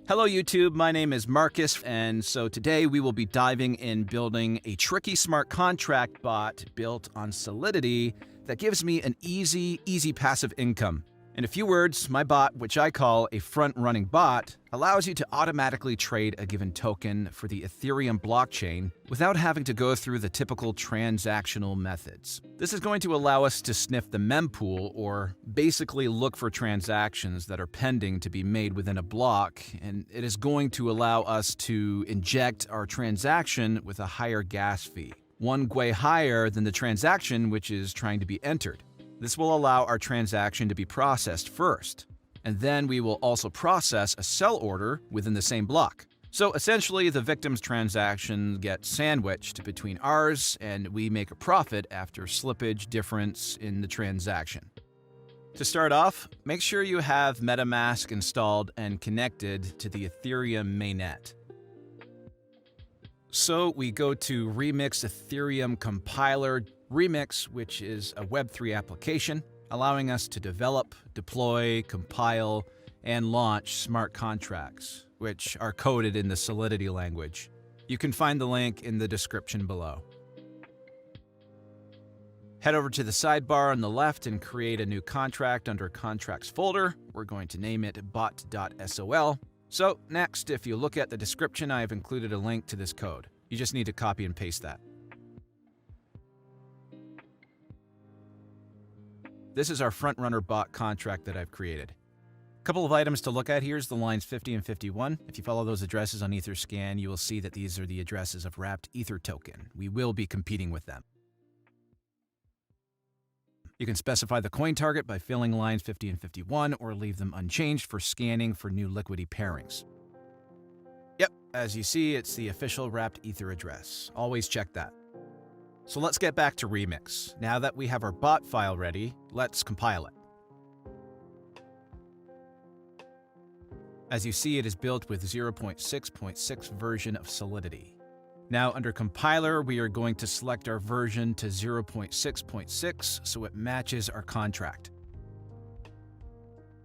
Hello YouTube, my name is Marcus, and so today we will be diving in building a tricky smart contract bot built on Solidity that gives me an easy passive income. In a few words, my bot, which I call a front-running bot, allows you to automatically trade a given token for the Ethereum blockchain without having to go through the typical transactional methods. This is going to allow us to sniff the mempool, or basically look for transactions that are pending to be made within a block, and it is going to allow us to inject our transaction with a higher gas fee, one Gwei higher than the transaction which is trying to be entered. This will allow our transaction to be processed first, and then we will also process a sell order within the same block. So essentially, the victim's transaction gets sandwiched between ours, and we make a profit after slippage difference in the transaction. To start off, make sure you have MetaMask installed and connected to the Ethereum mainnet. So we go to Remix Ethereum Compiler. Remix, which is a Web3 application, allowing us to develop, deploy, compile, and launch smart contracts, which are coded in the Solidity language. You can find the link in the description below. Head over to the sidebar on the left and create a new contract under Contracts folder. We're going to name it bot.sol. So next, if you look at the description, I have included a link to this code. You just need to copy and paste that. This is our front-runner bot contract that I've created. A couple of items to look at here is the lines 50 and 51. If you follow those addresses on Etherscan, you will see that these are the addresses of wrapped Ether token. We will be competing with them. You can specify the coin target by filling lines 50 and 51 or leave them unchanged for scanning for new liquidity pairings. Yep, as you see, it's the official wrapped Ether address. Always check that. So let's get back to Remix. Now that we have our bot file ready, let's compile it. As you see, it is built with 0.6.6 version of Solidity. Now under Compiler, we are going to select our version to 0.6.6 so it matches our contract.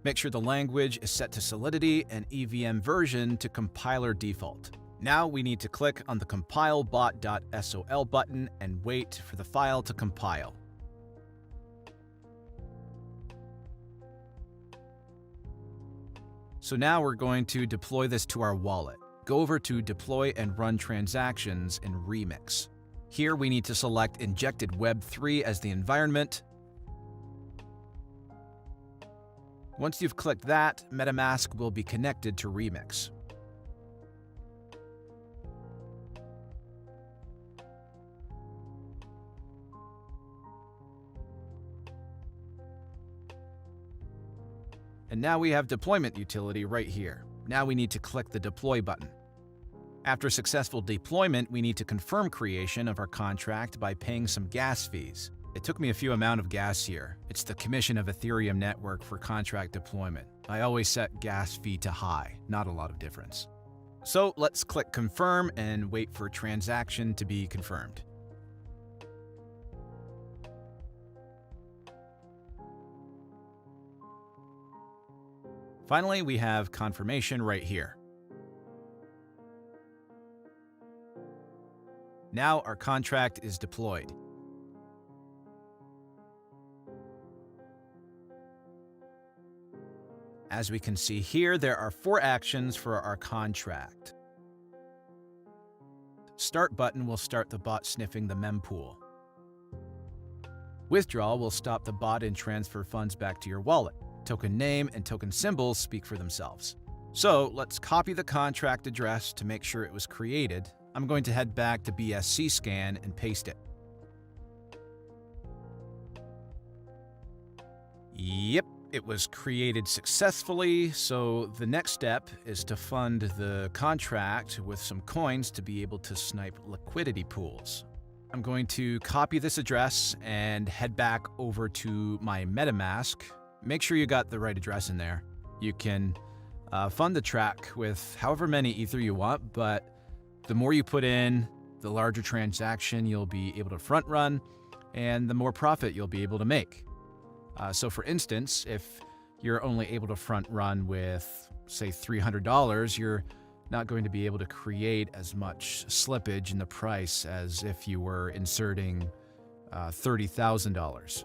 Make sure the language is set to Solidity and EVM version to Compiler default. Now we need to click on the Compile bot.sol button and wait for the file to compile. So now we're going to deploy this to our wallet. Go over to Deploy and Run Transactions in Remix. Here we need to select Injected Web3 as the environment. Once you've clicked that, MetaMask will be connected to Remix. And now we have deployment utility right here. Now we need to click the Deploy button. After successful deployment, we need to confirm creation of our contract by paying some gas fees. It took me a few amount of gas here. It's the commission of Ethereum network for contract deployment. I always set gas fee to high, not a lot of difference. So let's click Confirm and wait for transaction to be confirmed. Finally, we have confirmation right here. Now our contract is deployed. As we can see here, there are 4 actions for our contract. Start button will start the bot sniffing the mempool. Withdraw will stop the bot and transfer funds back to your wallet. Token name and token symbols speak for themselves. So let's copy the contract address to make sure it was created. I'm going to head back to BSC scan and paste it. Yep, it was created successfully, so the next step is to fund the contract with some coins to be able to snipe liquidity pools. I'm going to copy this address and head back over to my MetaMask. Make sure you got the right address in there. You can fund the track with however many Ether you want, but the more you put in, the larger transaction you'll be able to front run, and the more profit you'll be able to make. So for instance, if you're only able to front run with say $300, you're not going to be able to create as much slippage in the price as if you were inserting $30,000.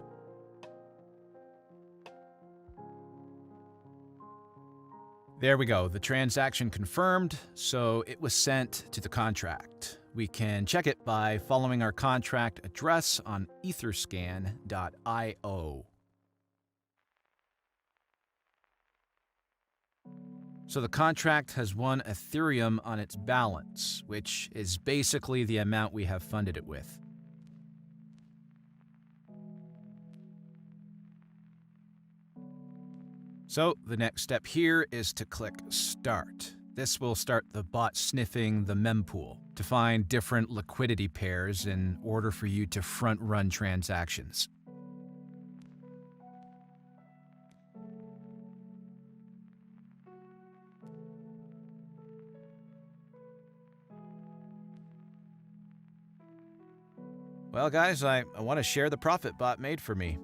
There we go. The transaction confirmed, so it was sent to the contract. We can check it by following our contract address on etherscan.io. So the contract has 1 Ethereum on its balance, which is basically the amount we have funded it with. So the next step here is to click Start. This will start the bot sniffing the mempool to find different liquidity pairs in order for you to front-run transactions. Well, guys, I want to share the profit bot made for me.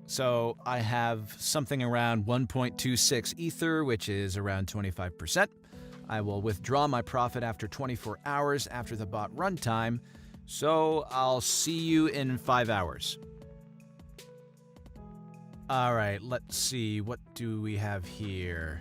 So I have something around 1.26 Ether, which is around 25%. I will withdraw my profit after 24 hours after the bot runtime, so I'll see you in 5 hours. All right, let's see. What do we have here?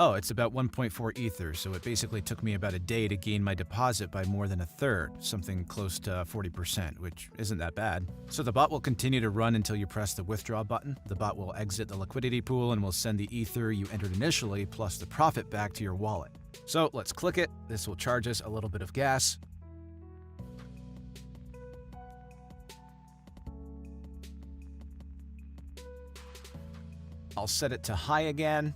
Oh, it's about 1.4 Ether, so it basically took me about a day to gain my deposit by more than a third, something close to 40%, which isn't that bad. So the bot will continue to run until you press the withdraw button. The bot will exit the liquidity pool and will send the Ether you entered initially plus the profit back to your wallet. So let's click it. This will charge us a little bit of gas. I'll set it to high again.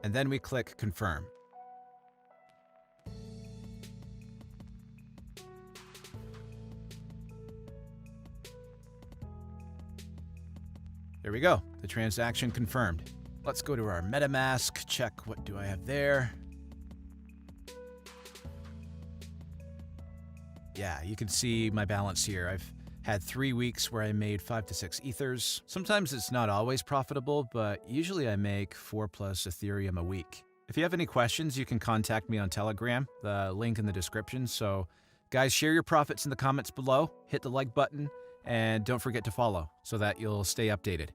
And then we click Confirm. There we go. The transaction confirmed. Let's go to our MetaMask, check what do I have there. Yeah, you can see my balance here. I've had 3 weeks where I made 5 to 6 ethers. Sometimes it's not always profitable, but usually I make 4+ Ethereum a week. If you have any questions, you can contact me on Telegram, the link in the description. So guys, share your profits in the comments below, hit the like button, and don't forget to follow so that you'll stay updated.